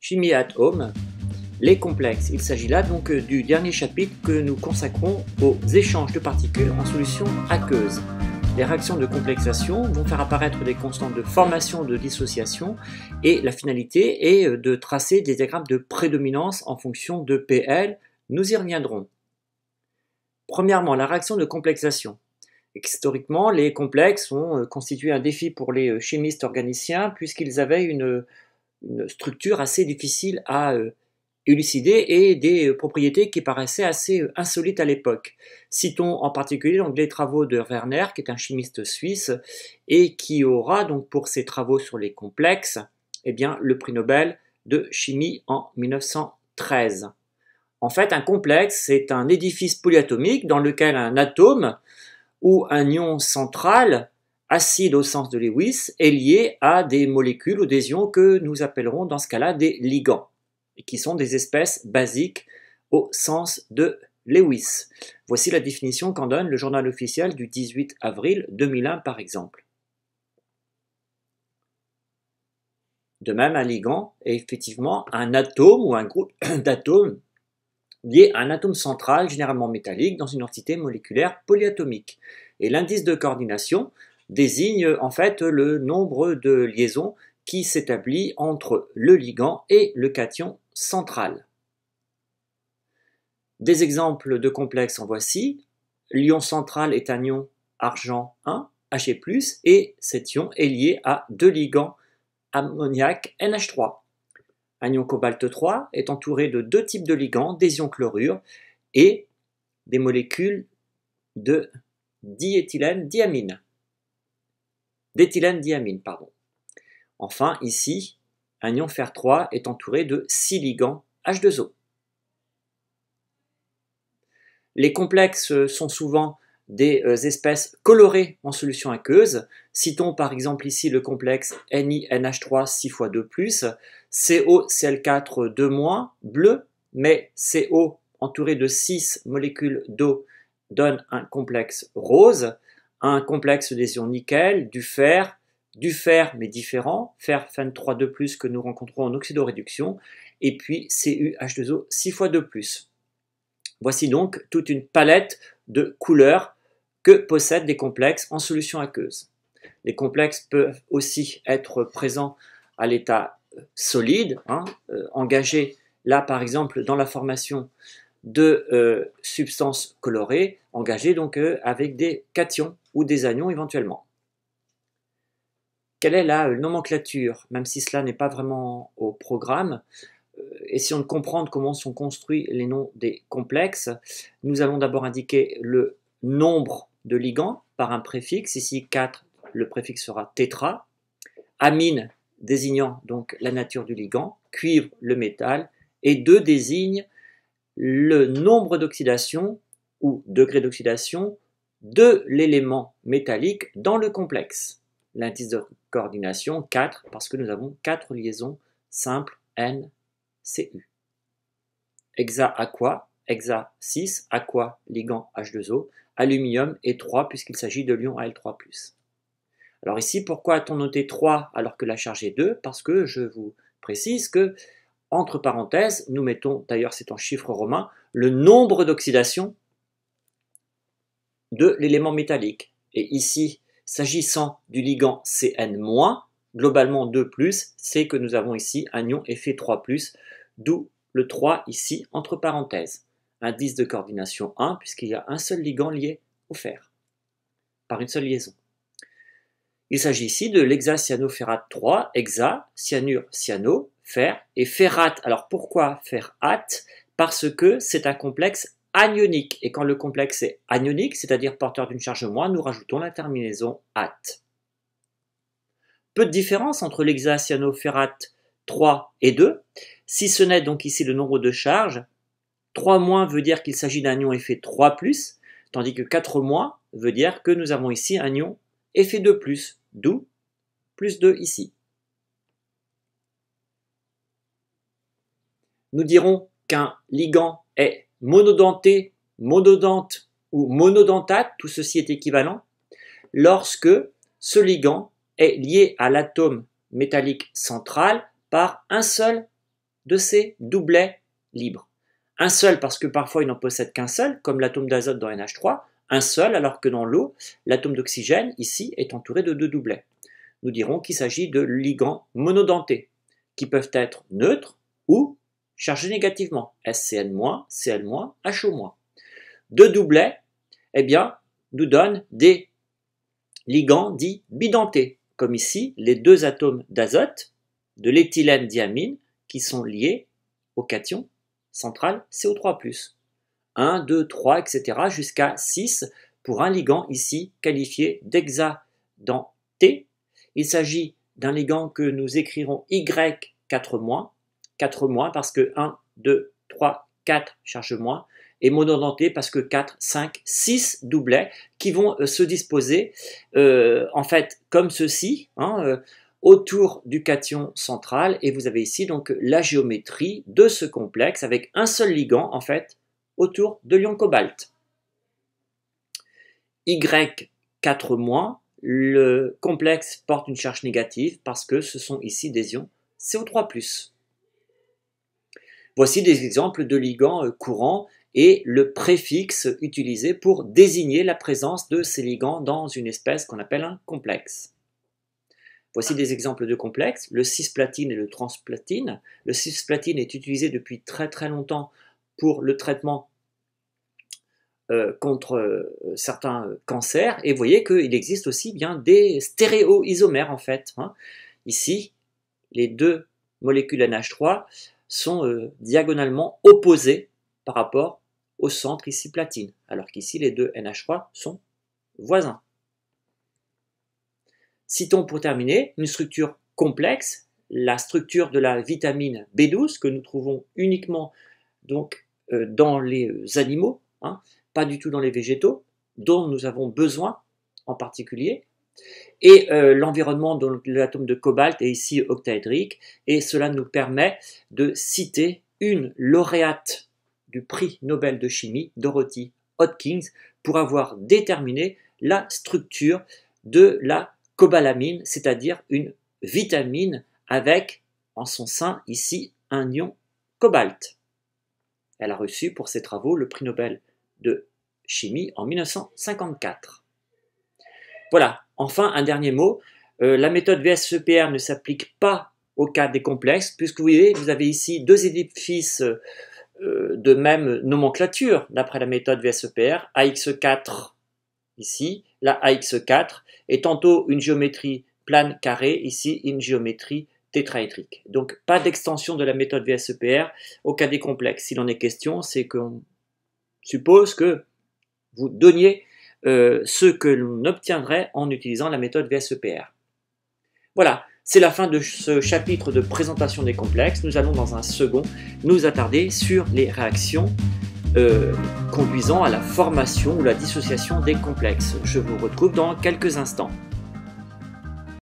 Chimie at Home, les complexes. Il s'agit là donc du dernier chapitre que nous consacrons aux échanges de particules en solution aqueuse. Les réactions de complexation vont faire apparaître des constantes de formation, de dissociation, et la finalité est de tracer des diagrammes de prédominance en fonction de PL. Nous y reviendrons. Premièrement, la réaction de complexation. Historiquement, les complexes ont constitué un défi pour les chimistes organiciens puisqu'ils avaient une structure assez difficile à élucider et des propriétés qui paraissaient assez insolites à l'époque. Citons en particulier donc, les travaux de Werner, qui est un chimiste suisse, et qui aura donc pour ses travaux sur les complexes le prix Nobel de chimie en 1913. En fait, un complexe, c'est un édifice polyatomique dans lequel un atome ou un ion central, acide au sens de Lewis, est lié à des molécules ou des ions que nous appellerons dans ce cas-là des ligands, et qui sont des espèces basiques au sens de Lewis. Voici la définition qu'en donne le journal officiel du 18 avril 2001 par exemple. De même, un ligand est effectivement un atome ou un groupe d'atomes lié à un atome central, généralement métallique, dans une entité moléculaire polyatomique. Et l'indice de coordination désigne en fait le nombre de liaisons qui s'établit entre le ligand et le cation central. Des exemples de complexes en voici. L'ion central est un ion argent 1, He+, et cet ion est lié à deux ligands ammoniac NH3. Un ion cobalt 3 est entouré de deux types de ligands, des ions chlorure et des molécules de d'éthylène diamine. Enfin, ici, un ion fer 3 est entouré de 6 ligands H2O. Les complexes sont souvent des espèces colorées en solution aqueuse. Citons par exemple ici le complexe NiNH3 6 x 2+, CoCl4 2-, bleu, mais CO entouré de 6 molécules d'eau donne un complexe rose, un complexe des ions nickel, du fer mais différent, fer Fen3 2+, que nous rencontrons en oxydoréduction, et puis CuH2O 6 x 2+. Voici donc toute une palette de couleurs que possèdent des complexes en solution aqueuse. Les complexes peuvent aussi être présents à l'état solide, engagés là par exemple dans la formation de substances colorées, engagées donc avec des cations ou des anions éventuellement. Quelle est la nomenclature, même si cela n'est pas vraiment au programme? Essayons de comprendre comment sont construits les noms des complexes. Nous allons d'abord indiquer le nombre de ligands par un préfixe. Ici 4, le préfixe sera tétra. Amine désignant donc la nature du ligand. Cuivre, le métal. Et 2 désigne le nombre d'oxydation ou degré d'oxydation de l'élément métallique dans le complexe. L'indice de coordination 4 parce que nous avons 4 liaisons simples N, Cu. Hexa-aqua, hexa 6, aqua, ligand H2O, aluminium et 3 puisqu'il s'agit de l'ion Al3+. Alors ici, pourquoi a-t-on noté 3 alors que la charge est 2? Parce que je vous précise que, entre parenthèses, nous mettons, d'ailleurs c'est en chiffre romain, le nombre d'oxydation de l'élément métallique. Et ici, s'agissant du ligand Cn-, globalement 2+, c'est que nous avons ici un ion Fe3+, d'où le 3 ici entre parenthèses. Indice de coordination 1, puisqu'il y a un seul ligand lié au fer, par une seule liaison. Il s'agit ici de l'hexacyanoferrate 3, hexa, cyanure, cyano, fer, et ferrate. Alors pourquoi ferrate? Parce que c'est un complexe anionique, et quand le complexe est anionique, c'est-à-dire porteur d'une charge moins, nous rajoutons la terminaison ate. Peu de différence entre l'hexacyanoferrate 3 et 2, si ce n'est donc ici le nombre de charges. 3- veut dire qu'il s'agit d'un ion Fe3+, tandis que 4- veut dire que nous avons ici un ion Fe2+, d'où plus 2 ici. Nous dirons qu'un ligand est monodenté, monodente ou monodentate, tout ceci est équivalent, lorsque ce ligand est lié à l'atome métallique central par un seul de ces doublets libres. Un seul parce que parfois il n'en possède qu'un seul, comme l'atome d'azote dans NH3, un seul alors que dans l'eau, l'atome d'oxygène ici est entouré de 2 doublets. Nous dirons qu'il s'agit de ligands monodentés, qui peuvent être neutres ou chargés négativement, SCN-, Cl-, HO-. 2 doublets, eh bien, nous donnent des ligands dits bidentés, comme ici les 2 atomes d'azote de l'éthylène diamine qui sont liés au cation central CO3+. 1, 2, 3, etc. jusqu'à 6 pour un ligand ici qualifié d'hexadenté. Il s'agit d'un ligand que nous écrirons Y4-, 4- parce que 1, 2, 3, 4 charge moins, et monodenté parce que 4, 5, 6 doublets qui vont se disposer en fait comme ceci, autour du cation central, et vous avez ici donc la géométrie de ce complexe avec un seul ligand en fait autour de l'ion cobalt. Y4-, le complexe porte une charge négative parce que ce sont ici des ions CO3+. Voici des exemples de ligands courants et le préfixe utilisé pour désigner la présence de ces ligands dans une espèce qu'on appelle un complexe. Voici des exemples de complexes, le cisplatine et le transplatine. Le cisplatine est utilisé depuis très très longtemps pour le traitement contre certains cancers, et vous voyez qu'il existe aussi bien des stéréoisomères en fait. Ici, les 2 molécules NH3 sont diagonalement opposées par rapport au centre ici platine, alors qu'ici les 2 NH3 sont voisins. Citons pour terminer une structure complexe, la structure de la vitamine B12 que nous trouvons uniquement donc dans les animaux, pas du tout dans les végétaux, dont nous avons besoin en particulier, et l'environnement de l'atome de cobalt est ici octaédrique, et cela nous permet de citer une lauréate du prix Nobel de chimie, Dorothy Hodgkins, pour avoir déterminé la structure de la cobalamine, c'est-à-dire une vitamine avec en son sein ici un ion cobalt. Elle a reçu pour ses travaux le prix Nobel de chimie en 1954. Voilà, enfin un dernier mot, la méthode VSEPR ne s'applique pas au cas des complexes, puisque vous voyez, vous avez ici 2 édifices de même nomenclature d'après la méthode VSEPR, AX4 ici, la AX4 est tantôt une géométrie plane carrée, ici une géométrie tétraédrique. Donc pas d'extension de la méthode VSEPR au cas des complexes. S'il en est question, c'est qu'on suppose que vous donniez ce que l'on obtiendrait en utilisant la méthode VSEPR. Voilà, c'est la fin de ce chapitre de présentation des complexes. Nous allons dans un second nous attarder sur les réactions conduisant à la formation ou la dissociation des complexes. Je vous retrouve dans quelques instants.